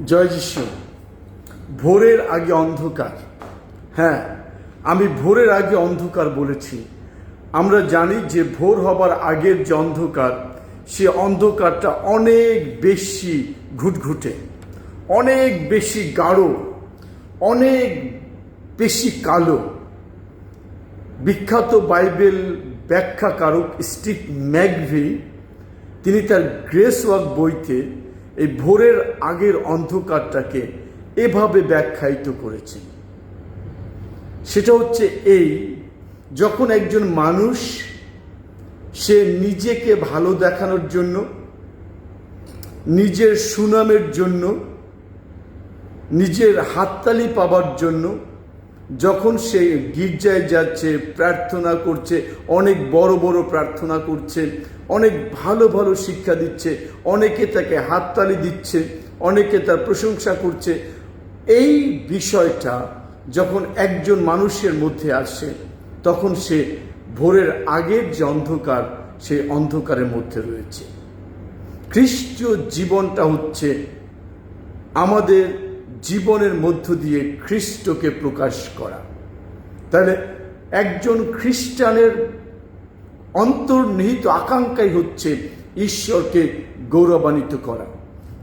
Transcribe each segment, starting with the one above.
জয় যিশু। ভোরের আগে অন্ধকার। হ্যাঁ, আমি ভোরের আগে অন্ধকার বলেছি। আমরা জানি যে ভোর হবার আগের যে অন্ধকার, সে অন্ধকারটা অনেক বেশি ঘুটঘুটে, অনেক বেশি গাঢ়, অনেক বেশি কালো। বিখ্যাত বাইবেল ব্যাখ্যাকারক স্টিভ ম্যাকভি তিনি তার গ্রেস ওয়ার্ক বইতে এই ভোরের আগের অন্ধকারটাকে এভাবে ব্যাখ্যায়িত করেছেন। সেটা হচ্ছে এই, যখন একজন মানুষ সে নিজেকে ভালো দেখানোর জন্য, নিজের সুনামের জন্য, নিজের হাততালি পাবার জন্য যখন সে গির্জায় যাচ্ছে, প্রার্থনা করছে, অনেক বড় বড় প্রার্থনা করছে, অনেক ভালো ভালো শিক্ষা দিচ্ছে, অনেকে তাকে হাততালি দিচ্ছে, অনেকে তার প্রশংসা করছে, এই বিষয়টা যখন একজন মানুষের মধ্যে আসে তখন সে ভোরের আগের যে অন্ধকার, সেই অন্ধকারের মধ্যে রয়েছে। খ্রিস্টীয় জীবনটা হচ্ছে আমাদের জীবনের মধ্য দিয়ে খ্রিস্টকে প্রকাশ করা। তাহলে একজন খ্রিস্টানের অন্তর্নিহিত আকাঙ্ক্ষাই হচ্ছে ঈশ্বরকে গৌরবান্বিত করা।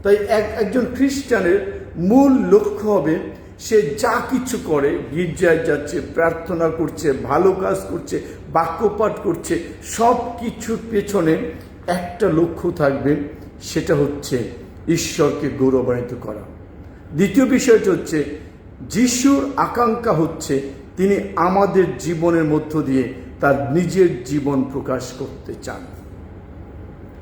তাই একজন খ্রিস্টানের মূল লক্ষ্য হবে সে যা কিছু করে, গির্জায় যাচ্ছে, প্রার্থনা করছে, ভালো কাজ করছে, বাক্যপাঠ করছে, সব কিছুর পেছনে একটা লক্ষ্য থাকবে, সেটা হচ্ছে ঈশ্বরকে গৌরবান্বিত করা। দ্বিতীয় বিষয়টা হচ্ছে যিশুর আকাঙ্ক্ষা হচ্ছে তিনি আমাদের জীবনের মধ্য দিয়ে তার নিজের জীবন প্রকাশ করতে চান।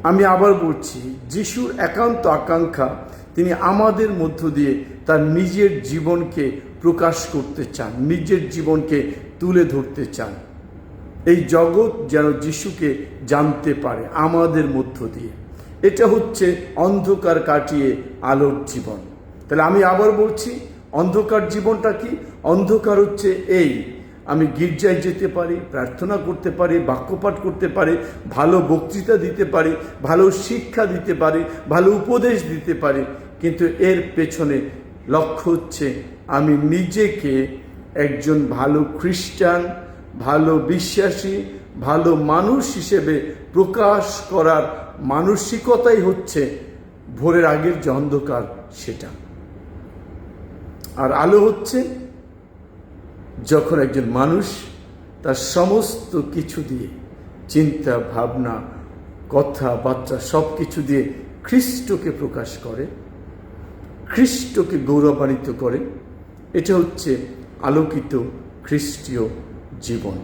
আমি আবার বলছি, যিশুর একান্ত আকাঙ্ক্ষা তিনি আমাদের মধ্য দিয়ে তার নিজের জীবনকে প্রকাশ করতে চান, নিজের জীবনকে তুলে ধরতে চান। এই জগৎ যেন যিশুকে জানতে পারে আমাদের মধ্য দিয়ে। এটা হচ্ছে অন্ধকার কাটিয়ে আলোর জীবন। তাহলে আমি আবার বলছি, অন্ধকার জীবনটা কি? অন্ধকার হচ্ছে এই, আমি গির্জায় যেতে পারি, প্রার্থনা করতে পারি, বাক্যপাঠ করতে পারি, ভালো বক্তৃতা দিতে পারি, ভালো শিক্ষা দিতে পারি, ভালো উপদেশ দিতে পারি, কিন্তু এর পেছনে লক্ষ্য হচ্ছে আমি নিজেকে একজন ভালো খ্রিস্টান, ভালো বিশ্বাসী, ভালো মানুষ হিসেবে প্রকাশ করার মানসিকতাই হচ্ছে ভোরের আগের যে অন্ধকার সেটা। আর আলো হচ্ছে যখন একজন মানুষ তার সমস্ত কিছু দিয়ে, চিন্তা ভাবনা, কথাবার্তা সব কিছু দিয়ে খ্রিস্টকে প্রকাশ করে, খ্রিস্টকে গৌরবান্বিত করে। এটা হচ্ছে আলোকিত খ্রিস্টীয় জীবন।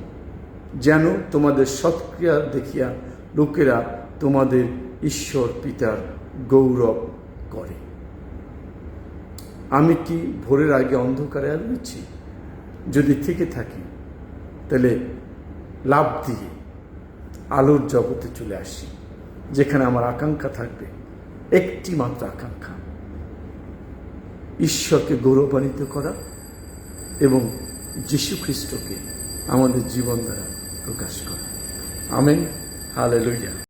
যেন তোমাদের সৎক্রিয়া দেখিয়া লোকেরা তোমাদের ঈশ্বর পিতার গৌরব করে। আমি কি ভোরের আগে অন্ধকারে রয়েছি? যদি থেকে থাকি তাহলে লাভ দিয়ে আলোর জগতে চলে আসি, যেখানে আমার আকাঙ্ক্ষা থাকবে একটি মাত্র আকাঙ্ক্ষা, ঈশ্বরকে গৌরবান্বিত করা এবং যীশু খ্রিস্টকে আমাদের জীবন দ্বারা প্রকাশ করা। Amen, hallelujah.